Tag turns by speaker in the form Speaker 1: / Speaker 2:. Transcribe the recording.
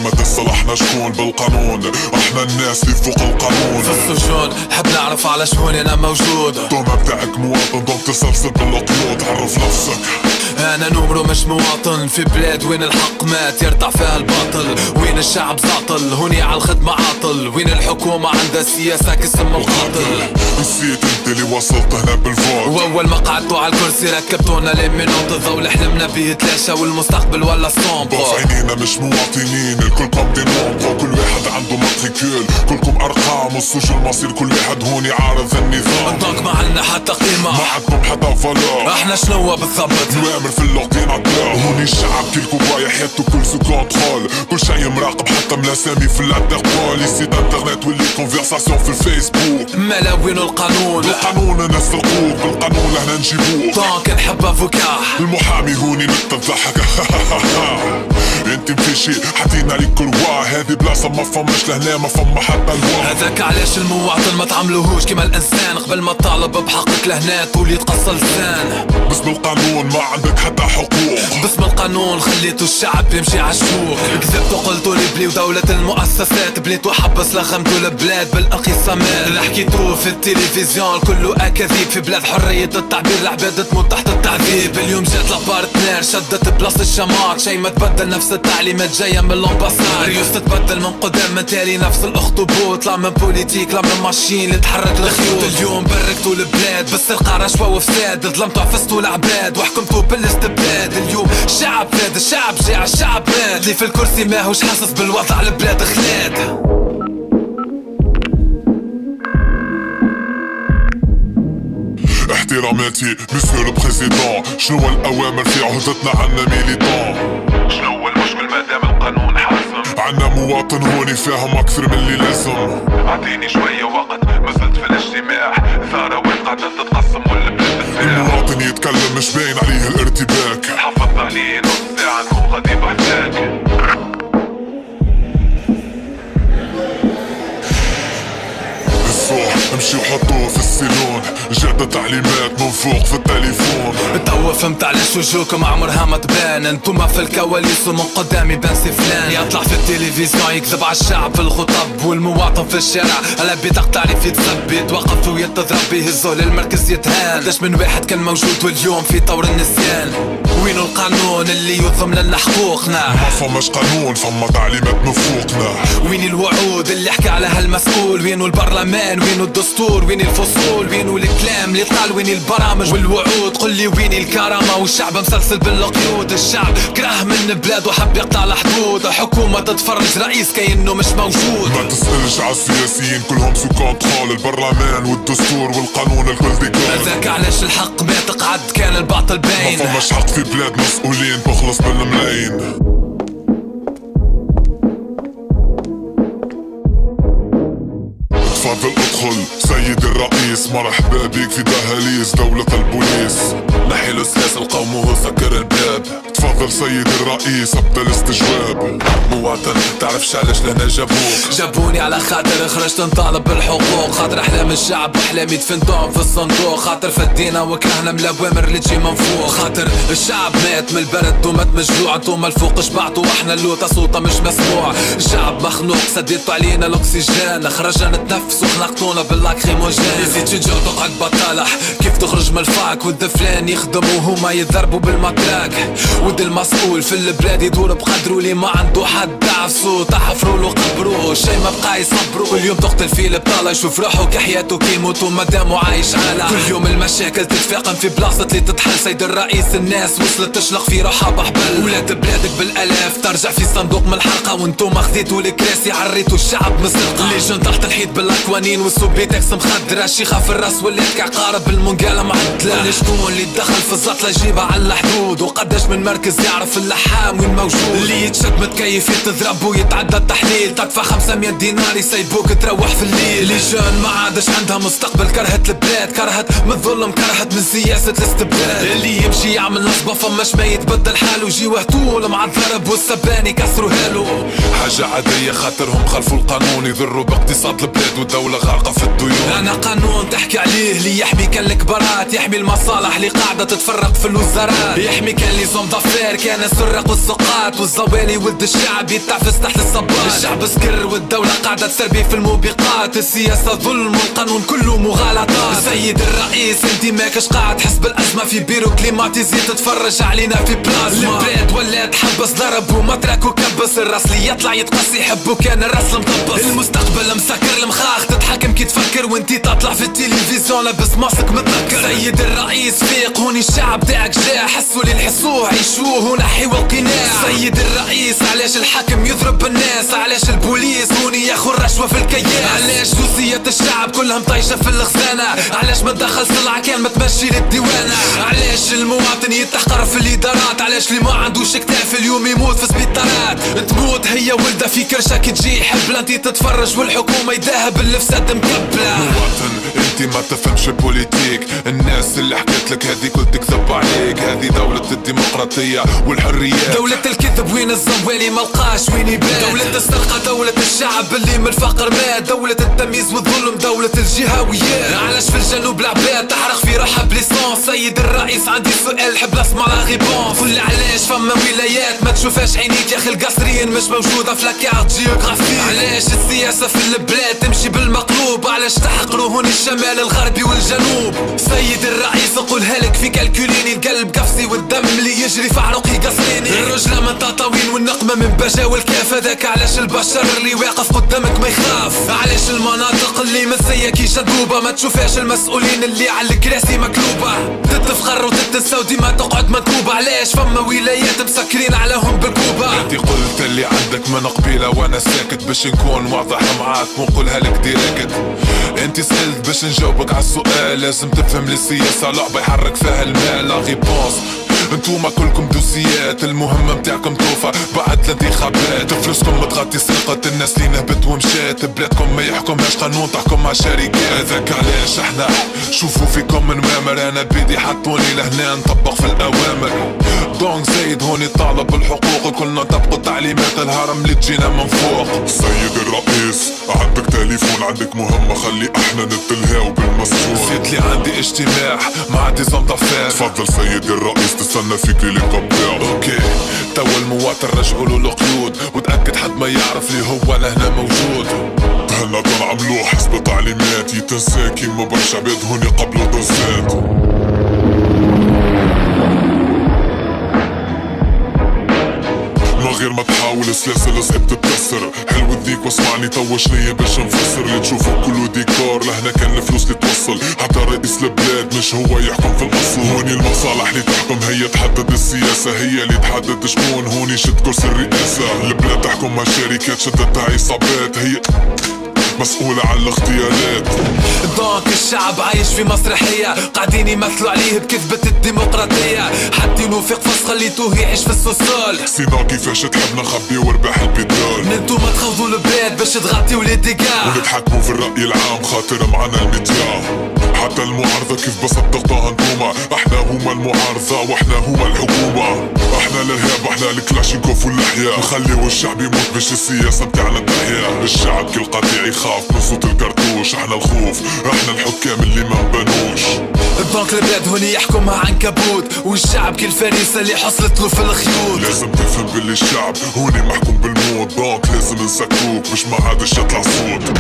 Speaker 1: ما تصلحنا شكون بالقانون، احنا الناس اللي فوق القانون.
Speaker 2: في السجون حب نعرف على شكون انا موجود.
Speaker 1: التهمة بتاعك مواطن ضم تسلسل بالقيود، عرف نفسك.
Speaker 2: انا نمرو مش مواطن في بلاد وين الحق مات يرتع فيها الباطل، وين الشعب زاطل هوني على الخدمة عاطل، وين الحكومة عندها سياسة كاسم القاتل.
Speaker 1: نسيت انت اللي وصلت هنا بالفوت،
Speaker 2: واول ما قعدتوا على الكرسي ركبتونا لمنوط الضوء حلمنا بيه يتلاشى والمستقبل ولا صومبو.
Speaker 1: في عينينا مش مواطنين، الكلكم دي نومبو، كل واحد عنده ماتريكول، كلكم ارقام، والسجن مصير كل واحد هوني عارض النظام.
Speaker 2: انطاق ما عنا حتى قيمة،
Speaker 1: ما عندكم حتى فلوس،
Speaker 2: احنا شنو بالضبط؟
Speaker 1: الوامر في اللقطين عطلاق، هوني الشعب كلكم رايح يدو كل سو كونترول، كل شي مراقب حتى ملاسامي في الانتربول، السيت انترنت واللي كونفرساسيون في الفيسبوك.
Speaker 2: مالا وين القانون؟
Speaker 1: القانون نسرقوك، بالقانون لهنا نجيبوك.
Speaker 2: طانك نحب افوكا،
Speaker 1: المحامي هوني نكتب ضحك. انت مفيشي حطينا لك كروا، هذه بلاصة ما فماش لهنا ما فما حتى الوا.
Speaker 2: هذاك علاش المواطن ما تعملوهوش كيما الانسان، قبل ما تطالب بحقك لهنا تولي تقص لسان.
Speaker 1: باسم القانون ما عندك حتى حقوق،
Speaker 2: باسم القانون خليتوا الشعب يمشي عالشوك. كذبتوا قلتوا لي بلي ودولة المؤسسات، بليتوا حبس لخمتوا البلاد بالانقسامات. اللي حكيتوه في التلفزيون كله اكاذيب، في بلاد حرية التعبير العباد تموت تحت التعذيب. اليوم جات لابارتنير شدت بلاصة الشمار، شي ما تبدل نفس التعليمات جاية من الامباساد. ريوس تتبدل من قدام متالي نفس الاخطبوط، لا من بوليتيك لا من ماشين اللي تحرك الخيوط. اليوم بركتوا البلاد بالسرقة رشوة وفساد، ظلمتوا عفستوا العباد وحكمتوا بالاستبداد. اليوم الشعب فاد، الشعب جاع، الشعب مات، اللي في الكرسي ماهوش حاسس بالوضع، البلاد خلاد.
Speaker 1: احتراماتي مسيو البريزيدون، شنو الأوامر في عهدتنا عنا ميليتون؟
Speaker 3: شنو المشكل مادام القانون حاسم؟
Speaker 1: عنا مواطن هوني فاهم أكثر من اللي لازم.
Speaker 3: اعطيني شوية وقت، مازلت في الاجتماع، ثروات قاعدة تتقسم والبلاد تساع.
Speaker 1: المواطن يتكلم مش باين عليه الارتباك،
Speaker 3: حافظت عليه نص ساعة نكون غادي بحذاك.
Speaker 1: امشي وحطوه في السيلون، جات تعليمات من فوق في التليفون.
Speaker 2: توا فهمت علاش وجوهكم عمرها ما تبان، انتوما في الكواليس ومن قدامي بان سي فلان. يطلع في التلفزيون يكذب على الشعب في الخطب، والمواطن في الشارع على بطاقة تعريف يتثبت، يتوقف ويتضرب يهزوه للمركز يتهان. قداش من واحد كان موجود واليوم في طور النسيان. وينو القانون اللي يضمن لنا حقوقنا؟
Speaker 1: ما فماش قانون، فما تعليمات من فوقنا.
Speaker 2: وين الوعود اللي حكى عليها المسؤول؟ وينو البرلمان؟ وينو الدستور؟ وين الفصول؟ وينو الكلام اللي قال؟ وين البرامج والوعود؟ قل لي وين الكرامة والشعب مسلسل بالقيود؟ الشعب كره من بلاد وحب يقطع الحدود، حكومة تتفرج رئيس كأنه مش موجود.
Speaker 1: ما تسألش على السياسيين كلهم سو كونترول، البرلمان والدستور والقانون الكل ديكور.
Speaker 2: هذاك علاش الحق ما تقعد كان الباطل باين.
Speaker 1: ما فماش حق في بلاد مسؤولين بخلص بالملايين. تفضل ادخل سيد الرئيس، مرحبا بيك في دهاليز دولة البوليس.
Speaker 3: نحي الاستاذ القوم وهو سكر الباب.
Speaker 1: تفضل سيد الرئيس ابدا الاستجواب.
Speaker 3: مواطن تعرفش علاش لهنا
Speaker 2: جابوني على خاطر خرجت نطالب بالحقوق، خاطر احلام الشعب واحلامي دفنتهم في الصندوق، خاطر فدينا وكرهنا من الاوامر اللي تجي من فوق، خاطر الشعب مات من البرد ومات مجلوع، انتوما الفوق شبعتوا واحنا اللوطة صوته مش مسموع. الشعب مخنوق سديتوا علينا الاكسجين، خرجنا نتنفس وخنقتونا باللاكريموجين. يزيد تجي وتقعد بطالح كيف تخرج من الفاك، والدفلان يخدموا وهما يضربوا بالمطراك. ود المسؤول في البلاد يدور بقدرو، اللي ما عنده حد عفسو تحفروا له قبرو، شي ما بقى يصبروا. كل يوم تقتل فيه البطالة يشوف روحه كحياته كي يموت ومادامو عايش عالة. كل يوم المشاكل تتفاقم في بلاصة اللي تتحل. سيد الرئيس الناس وصلت تشلق في روحها بحبل، ولاد بلادك بالالاف ترجع في صندوق من الحلقة، وانتوما خذيتوا الكراسي عريتوا الشعب مسرقة. اللي تحت الحيط بالاكوانين والسوبيتكس مخدرة، الشيخة في الراس واللي قارب بالمنقالة معدلة. اللي شكون اللي دخل في الزطلة يجيبها على الحدود، وقداش من مركز يعرف اللحام وين موجود. اللي يتشد متكيف يتضرب ويتعدى التحليل، تدفع 500 دينار يسيبوك تروح في الليل. اللي جون ما عادش عندها مستقبل، كرهت البلاد، كرهت من الظلم، كرهت من سياسة الاستبداد. اللي يمشي يعمل نصبة فماش ما يتبدل حاله، جيوه طول مع الضرب والسباني كسروا هالو.
Speaker 3: حاجة عادية خاطرهم خلفوا القانون، يضروا باقتصاد البلاد والدولة غارقة في الديون.
Speaker 2: انا قانون تحكي عليه اللي يحمي كان الكبارات، يحمي المصالح اللي قاعدة تتفرق في الوزارات، يحمي كان لي زوم دافير كان السرق والسقاط، والزوالي ولد الشعب يتعفس تحت الصباط. الشعب سكر والدولة قاعدة تسربي في الموبقات، السياسة ظلم والقانون كله مغالطات. سيد الرئيس انتي ماكش قاعد تحس بالأزمة في بيرو كليماتيزي تتفرج علينا في بلازما. البلاد ولات حبس ضرب ومترك وكبس، الراس اللي يطلع يتقص يحبه كان الراس المطبس. المستقبل مسكر المخاخ تتحكم كي تفكر وانتي تطلع في التلفزيون لابس ماسك متذكر. سيد الرئيس فيق هوني الشعب تاعك جاع، حسوا اللي نحسوه عيشوه ونحي والقناع. سيد الرئيس علاش الحاكم يضرب الناس، علاش البوليس هوني ياخذ رشوة في الكياس، علاش دوسية الشعب كلهم طايشة في الخزانة، علاش ما تدخل سلعة كان ما تمشي للديوانة، علاش المواطن يتحقر في الإدارات، علاش اللي ما عندوش كتاف اليوم يموت في سبيطارات. تموت هي ولدة في كرشة كي تجي حبلة، انتي تتفرج والحكومة يداها بالفساد مكبلة.
Speaker 1: مواطن انتي ما تفهمش البوليتيك، الناس اللي حكيت لك هذي كل تكذب عليك، هذه دولة الديمقراطية والحريات.
Speaker 2: دولة الكذب وين الزوالي ملقاش وين يبان، دولة السرقة دولة الشعب اللي من الفقر مات، دولة التمييز والظلم دولة الجهويات. علاش في الجنوب العباد تحرق في روحها بليسونس؟ سيد الرئيس عندي سؤال حب اسمع لا غيبونس. قول علاش فما ولايات ما تشوفهاش عينيك يا اخي القصريين مش موجودة في لاكارت جيوغرافيك؟ علاش السياسة في البلاد تمشي بالمقلوب؟ علاش تحقروا هوني الشمال الغربي والجنوب؟ سيد الرئيس نقولها لك في كالكوليني، القلب قفصي والدم اللي يجري في عروقي قصريني، الرجلة من تطاوين والنقمة من بجا والكاف. هذاك علاش البشر اللي واقف قدامك ما يخاف، علاش المناطق اللي مسية كي شدوبة ما تشوفهاش المسؤولين اللي على الكراسي مكلوبة، تتفخر وتتساو ديما تقعد مكتوبة. علاش فما ولايات مسكرين عليهم بالكوبة؟
Speaker 1: انتي قلت اللي عندك من قبيلة وانا ساكت، باش نكون واضح معاك ونقولها لك ديريكت. انتي سألت باش نجاوبك عالسؤال، لازم تفهم لي السياسة لعبة يحرك فيها المال لا غيبونس. انتوما كلكم دوسيات، المهمة متاعكم توفى بعد الانتخابات، فلوسكم متغطي سرقة الناس اللي نهبت ومشات، بلادكم ما يحكمهاش قانون تحكم مع شركات. هذاك علاش احنا شوفوا فيكم منوامر، انا بيدي حطوني لهنا نطبق في الاوامر. دونك زايد هوني طالب الحقوق، كلنا نطبقوا تعليمات الهرم اللي تجينا من فوق. سيد الرئيس عندك تليفون، عندك مهمة خلي احنا نتلهاو بالمسجون. نسيت لي عندي اجتماع مع ديزون دافير. تفضل سيد الرئيس تستنى فيك ليليكوبتر. اوكي توا المواطن رجعوا له القيود، وتأكد حد ما يعرف لي هو لهنا موجود. هلا تنعملوه حسب تعليمات، يتنسى كيما برشا عباد هوني قبلوا دزات. غير ما تحاول سلاسل صعب تتكسر، حلو الديك واسمعني توا شنيا باش نفسر. اللي تشوفه كله ديكور، لهنا كان الفلوس اللي توصل، حتى رئيس البلاد مش هو يحكم في الاصل. هوني المصالح اللي تحكم هي تحدد السياسة، هي اللي تحدد شكون هوني شد كرسي الرئاسة. البلاد تحكم مع شركات شدتها عصابات، هي مسؤولة عن الاغتيالات.
Speaker 2: دونك الشعب عايش في مسرحية، قاعدين يمثلوا عليه بكذبة الديمقراطية، حاطينه في قفص خليتوه يعيش في السوسول.
Speaker 1: سينا كيفاش تحب نخبيو رباح البترول،
Speaker 2: ننتوما تخوضوا البلاد باش تغطيو لي ديكا،
Speaker 1: ونتحكموا في الرأي العام خاطر معنا الميديا. حتى المعارضة كيف بس بتغطاها انتوما، احنا هما المعارضة واحنا هما الحكومة. احنا الارهاب احنا الكلاشينكوف واللحية، نخليو الشعب يموت باش السياسة بتاعنا تحيا. الشعب كل قطيع يخاف من صوت الكرتوش، احنا الخوف احنا الحكام اللي ما نبانوش.
Speaker 2: دونك البلاد هوني يحكمها عنكبوت، والشعب كالفريسة اللي حصلت له في الخيوط.
Speaker 1: لازم تفهم باللي الشعب هوني محكوم بالموت، دونك لازم نسكتوك باش ما عادش يطلع صوت.